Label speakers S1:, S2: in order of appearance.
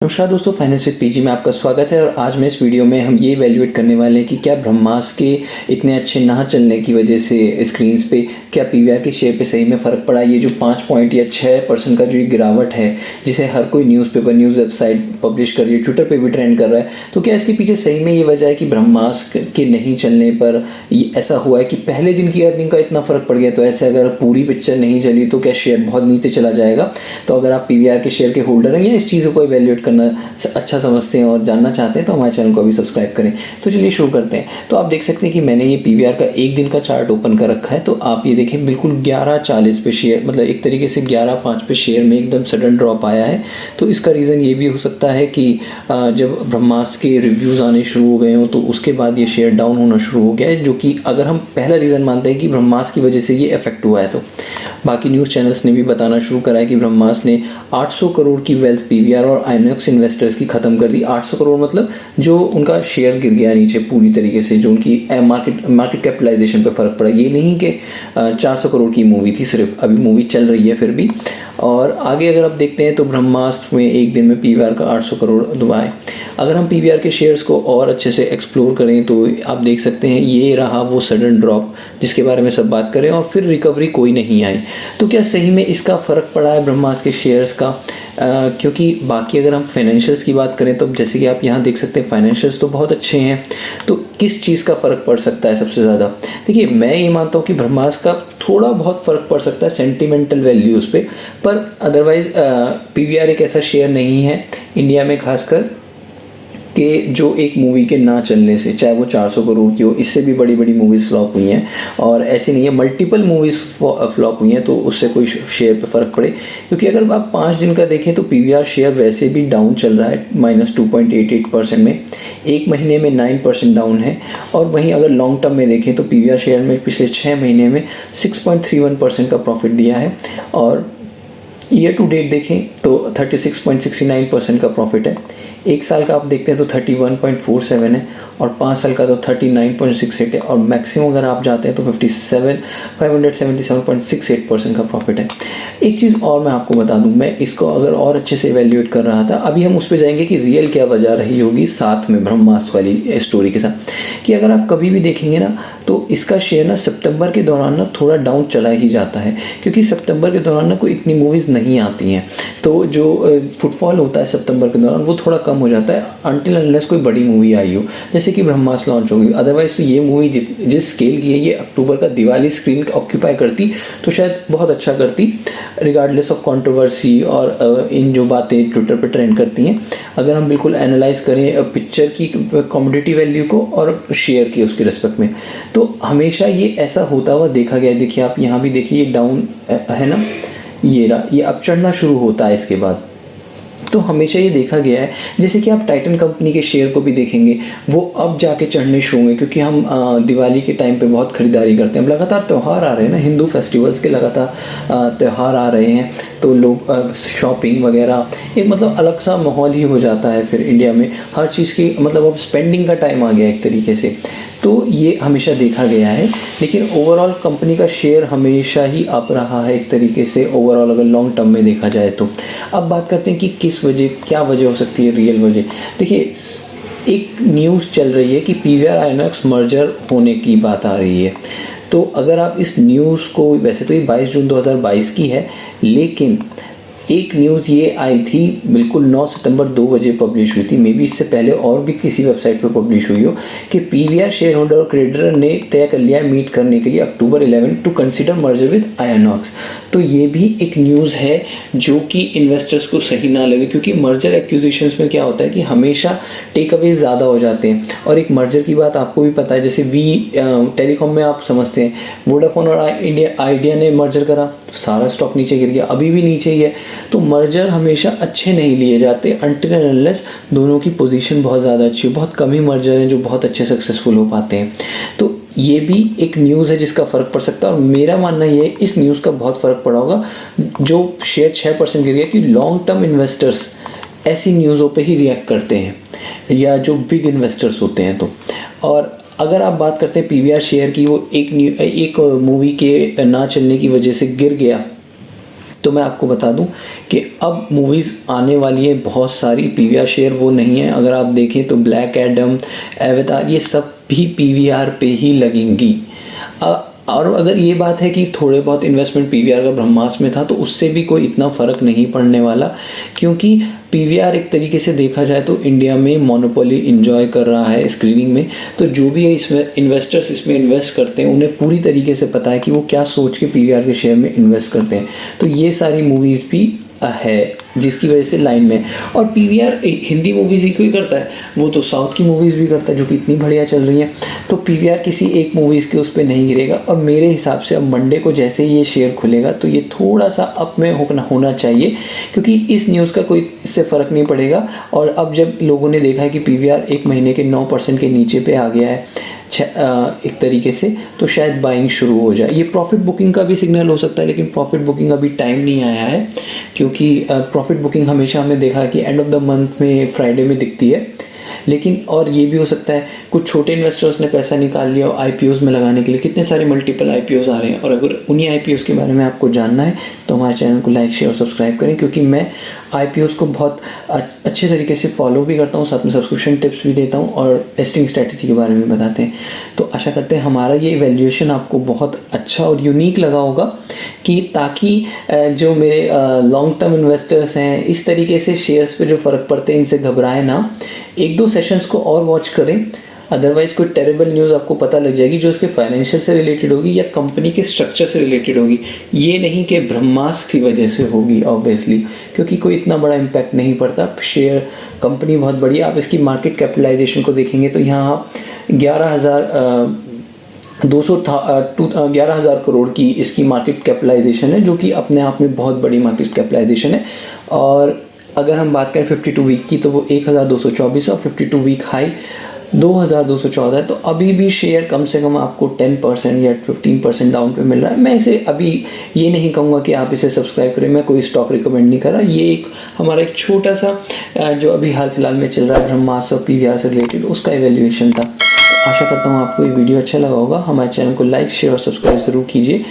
S1: नमस्कार दोस्तों, finance with PG में आपका स्वागत है। और आज मैं इस वीडियो में हम ये इवैल्यूएट करने वाले हैं कि क्या ब्रह्मास्त्र के इतने अच्छे ना चलने की वजह से स्क्रीन्स पे क्या पीवीआर के शेयर पे सही में फ़र्क पड़ा। ये जो 5 पॉइंट या 6% का जो ये गिरावट है, जिसे हर कोई न्यूज़पेपर न्यूज़ वेबसाइट पब्लिश कर रही है, ट्विटर पर भी ट्रेंड कर रहा है, तो क्या इसके पीछे सही में ये वजह है कि ब्रह्मास्त्र के नहीं चलने पर ये ऐसा हुआ है कि पहले दिन की अर्निंग का इतना फ़र्क पड़ गया। तो ऐसे अगर पूरी पिक्चर नहीं चली तो क्या शेयर बहुत नीचे चला जाएगा। तो अगर आप पीवीआर के शेयर के होल्डर हैं या इस चीज़ों को इवैल्यूएट करना अच्छा समझते हैं और जानना चाहते हैं तो हमारे चैनल को अभी सब्सक्राइब करें। तो चलिए शुरू करते हैं। तो आप देख सकते हैं कि मैंने ये पीवीआर का एक दिन का चार्ट ओपन कर रखा है। तो आप ये देखें, बिल्कुल 11:40 पे शेयर, मतलब एक तरीके से 11:05 पे शेयर में एकदम सडन ड्रॉप आया है। तो इसका रीज़न ये भी हो सकता है कि जब ब्रह्मास्त्र के रिव्यूज़ आने शुरू हो गए हों तो उसके बाद ये शेयर डाउन होना शुरू हो गया है, जो कि अगर हम पहला रीज़न मानते हैं कि ब्रह्मास्त्र की वजह से ये इफेक्ट हुआ है। तो बाकी न्यूज़ चैनल्स ने भी बताना शुरू करा है कि ब्रह्मास्त्र ने 800 करोड़ की वेल्थ पीवीआर और आइनॉक्स इन्वेस्टर्स की ख़त्म कर दी। 800 करोड़ मतलब जो उनका शेयर गिर गया नीचे पूरी तरीके से, जो उनकी मार्केट कैपिटलाइजेशन पे फ़र्क पड़ा। ये नहीं कि 400 करोड़ की मूवी थी सिर्फ, अभी मूवी चल रही है फिर भी। और आगे अगर आप देखते हैं तो ब्रह्मास्त्र में एक दिन में पीवीआर का 800 करोड़ दुबाए। अगर हम पीवीआर के शेयर्स को और अच्छे से एक्सप्लोर करें तो आप देख सकते हैं ये रहा वो सडन ड्रॉप जिसके बारे में सब बात करें, और फिर रिकवरी कोई नहीं आई। तो क्या सही में इसका फ़र्क पड़ा है ब्रह्मास्त्र के शेयर्स का? क्योंकि बाकी अगर हम फाइनेंशियल्स की बात करें तो जैसे कि आप यहाँ देख सकते हैं फाइनेंशियल्स तो बहुत अच्छे हैं। तो किस चीज़ का फ़र्क पड़ सकता है सबसे ज़्यादा? देखिए, मैं ये मानता हूँ कि ब्रह्मास्त्र का थोड़ा बहुत फ़र्क पड़ सकता है सेंटिमेंटल वैल्यूज़ पे, पर अदरवाइज़ पीवीआर एक ऐसा शेयर नहीं है इंडिया में खासकर कि जो एक मूवी के ना चलने से, चाहे वो 400 करोड़ की हो, इससे भी बड़ी बड़ी मूवीज़ फ्लॉप हुई हैं। और ऐसी नहीं है, मल्टीपल मूवीज़ फ्लॉप हुई हैं तो उससे कोई शेयर पे फ़र्क पड़े। क्योंकि अगर आप 5 दिन का देखें तो पीवीआर शेयर वैसे भी डाउन चल रहा है, -2.88% में। एक महीने में 9% डाउन है। और वहीं अगर लॉन्ग टर्म में देखें तो पीवीआर शेयर में पिछले 6 महीने में 6.31% का प्रॉफिट दिया है। और ईयर टू डेट देखें तो 36.69% का प्रॉफिट है। एक साल का आप देखते हैं तो 31.47 है, और 5 साल का तो 39.68 है, और मैक्सिमम अगर आप जाते हैं तो 577.68% का प्रॉफिट है। एक चीज़ और मैं आपको बता दूं, मैं इसको अगर और अच्छे से इवैल्यूएट कर रहा था, अभी हम उस पर जाएंगे कि रियल क्या वजह रही होगी साथ में ब्रह्मास्त्र वाली स्टोरी के साथ। कि अगर आप कभी भी देखेंगे ना तो इसका शेयर ना सितंबर के दौरान ना थोड़ा डाउन चला ही जाता है, क्योंकि सितंबर के दौरान ना कोई इतनी मूवीज़ नहीं आती हैं। तो जो फुटफॉल होता है सितंबर के दौरान वो थोड़ा कम हो जाता है अनटिल अनलेस कोई बड़ी मूवी आई हो, जैसे कि ब्रह्मास्त्र लॉन्च होगी। अदरवाइज तो ये मूवी जिस स्केल की है, ये अक्टूबर का दिवाली स्क्रीन ऑक्यूपाई करती तो शायद बहुत अच्छा करती, रिगार्डलेस ऑफ कंट्रोवर्सी और इन जो बातें ट्विटर पे ट्रेंड करती हैं। अगर हम बिल्कुल एनालाइज करें पिक्चर की कमोडिटी वैल्यू को और शेयर की उसके रिस्पेक्ट में, तो हमेशा ये ऐसा होता हुआ देखा गया है। देखिए, आप यहाँ भी देखिए, ये डाउन है ना, ये अब चढ़ना शुरू होता है इसके बाद। तो हमेशा ये देखा गया है, जैसे कि आप टाइटन कंपनी के शेयर को भी देखेंगे, वो अब जाके चढ़ने शुरू होंगे, क्योंकि हम दिवाली के टाइम पे बहुत ख़रीदारी करते हैं। अब लगातार त्यौहार आ रहे हैं ना, हिंदू फेस्टिवल्स के लगातार त्यौहार आ रहे हैं, तो लोग शॉपिंग वगैरह एक मतलब अलग सा माहौल ही हो जाता है फिर इंडिया में हर चीज़ की, मतलब अब स्पेंडिंग का टाइम आ गया एक तरीके से। तो ये हमेशा देखा गया है, लेकिन ओवरऑल कंपनी का शेयर हमेशा ही अप रहा है एक तरीके से ओवरऑल अगर लॉन्ग टर्म में देखा जाए तो। अब बात करते हैं कि किस वजह, क्या वजह हो सकती है रियल वजह। देखिए, एक न्यूज़ चल रही है कि पीवीआर आइनॉक्स मर्जर होने की बात आ रही है। तो अगर आप इस न्यूज़ को, वैसे तो ये 22 जून 2022 की है, लेकिन एक न्यूज़ ये आई थी बिल्कुल 9 सितंबर 2 बजे पब्लिश हुई थी, मे बी इससे पहले और भी किसी वेबसाइट पे पब्लिश हुई हो, कि पीवीआर शेयर होल्डर और क्रेडिटर ने तय कर लिया है मीट करने के लिए October 11 to consider merger with Inox. तो ये भी एक न्यूज़ है जो कि इन्वेस्टर्स को सही ना लगे, क्योंकि मर्जर एक्विजिशंस में क्या होता है कि हमेशा टेक अवे ज़्यादा हो जाते हैं। और एक मर्जर की बात आपको भी पता है, जैसे टेलीकॉम में आप समझते हैं, वोडाफोन और आइडिया ने मर्जर करा, सारा स्टॉक नीचे गिर गया, अभी भी नीचे ही है। तो मर्जर हमेशा अच्छे नहीं लिए जाते अनटिल एंड अनलेस दोनों की पोजीशन बहुत ज़्यादा अच्छी हो। बहुत कम ही मर्जर हैं जो बहुत अच्छे सक्सेसफुल हो पाते हैं। तो ये भी एक न्यूज़ है जिसका फ़र्क पड़ सकता है, और मेरा मानना ये है इस न्यूज़ का बहुत फ़र्क पड़ा होगा जो शेयर 6% गिर गया, कि लॉन्ग टर्म इन्वेस्टर्स ऐसी न्यूज़ों पे ही रिएक्ट करते हैं, या जो बिग इन्वेस्टर्स होते हैं। तो और अगर आप बात करते हैं पीवीआर शेयर की, वो एक मूवी के ना चलने की वजह से गिर गया, तो मैं आपको बता दूं कि अब मूवीज़ आने वाली है बहुत सारी। पीवीआर शेयर वो नहीं है, अगर आप देखें तो ब्लैक एडम, एवेटार, ये सब भी पीवीआर पे ही लगेंगी। और अगर ये बात है कि थोड़े बहुत इन्वेस्टमेंट पीवीआर का ब्रह्मास्त्र में था तो उससे भी कोई इतना फ़र्क नहीं पड़ने वाला, क्योंकि पीवीआर एक तरीके से देखा जाए तो इंडिया में मोनोपोली इंजॉय कर रहा है स्क्रीनिंग में। तो जो भी इसमें इन्वेस्टर्स इसमें इन्वेस्ट करते हैं उन्हें पूरी तरीके से पता है कि वो क्या सोच के पीवीआर के शेयर में इन्वेस्ट करते हैं। तो ये सारी मूवीज़ भी है जिसकी वजह से लाइन में। और पीवीआर हिंदी मूवीज़ ही क्यों करता है, वो तो साउथ की मूवीज़ भी करता है जो कि इतनी बढ़िया चल रही हैं। तो पीवीआर किसी एक मूवीज़ के उस पर नहीं गिरेगा। और मेरे हिसाब से अब मंडे को जैसे ही ये शेयर खुलेगा तो ये थोड़ा सा अप में होना चाहिए, क्योंकि इस न्यूज़ का कोई इससे फ़र्क नहीं पड़ेगा। और अब जब लोगों ने देखा है कि पीवीआर एक महीने के 9% के नीचे पे आ गया है एक तरीके से, तो शायद बाइंग शुरू हो जाए। ये प्रॉफिट बुकिंग का भी सिग्नल हो सकता है, लेकिन प्रॉफिट बुकिंग अभी टाइम नहीं आया है, क्योंकि प्रॉफिट बुकिंग हमेशा हमने देखा है कि एंड ऑफ द मंथ में फ्राइडे में दिखती है। लेकिन और ये भी हो सकता है कुछ छोटे इन्वेस्टर्स ने पैसा निकाल लिया आईपीओज़ में लगाने के लिए। कितने सारे मल्टीपल आईपीओज़ आ रहे हैं, और अगर उन्हीं आईपीओज़ के बारे में आपको जानना है तो हमारे चैनल को लाइक शेयर और सब्सक्राइब करें, क्योंकि मैं आईपीओज़ को बहुत अच्छे तरीके से फॉलो भी करता हूँ, साथ में सब्सक्रिप्शन टिप्स भी देता हूँ और टेस्टिंग स्ट्रैटेजी के बारे में बताते हैं। तो आशा करते हैं हमारा ये वैल्यूएशन आपको बहुत अच्छा और यूनिक लगा होगा, कि ताकि जो मेरे लॉन्ग टर्म इन्वेस्टर्स हैं इस तरीके से शेयर्स पे जो फ़र्क पड़ते हैं इनसे घबराएं ना, एक दो सेशंस को और वॉच करें। अदरवाइज़ कोई टेरेबल न्यूज़ आपको पता लग जाएगी जो उसके फाइनेंशियल से रिलेटेड होगी या कंपनी के स्ट्रक्चर से रिलेटेड होगी। ये नहीं कि ब्रह्मास्त्र की वजह से होगी ऑब्वियसली, क्योंकि कोई इतना बड़ा इम्पैक्ट नहीं पड़ता। शेयर कंपनी बहुत बड़ी है, आप इसकी मार्केट कैपिटलाइजेशन को देखेंगे तो यहाँ आप 11,000 करोड़ की इसकी मार्केट कैपिटलाइजेशन है, जो कि अपने आप में बहुत बड़ी मार्केट कैपिटलाइजेशन है। और अगर हम बात करें 52 वीक की तो वो 1224 और 52 वीक हाई 2214 है। तो अभी भी शेयर कम से कम आपको 10% या 15% डाउन पे मिल रहा है। मैं इसे अभी ये नहीं कहूँगा कि आप इसे सब्सक्राइब करें, मैं कोई स्टॉक रिकमेंड नहीं कर रहा। ये एक हमारा एक छोटा सा जो अभी हाल फिलहाल में चल रहा है ब्रह्मास्त्र पीवीआर से रिलेटेड, उसका इवैल्यूएशन था। आशा करता हूँ आपको ये वीडियो अच्छा लगा होगा। हमारे चैनल को लाइक शेयर और सब्सक्राइब ज़रूर कीजिए।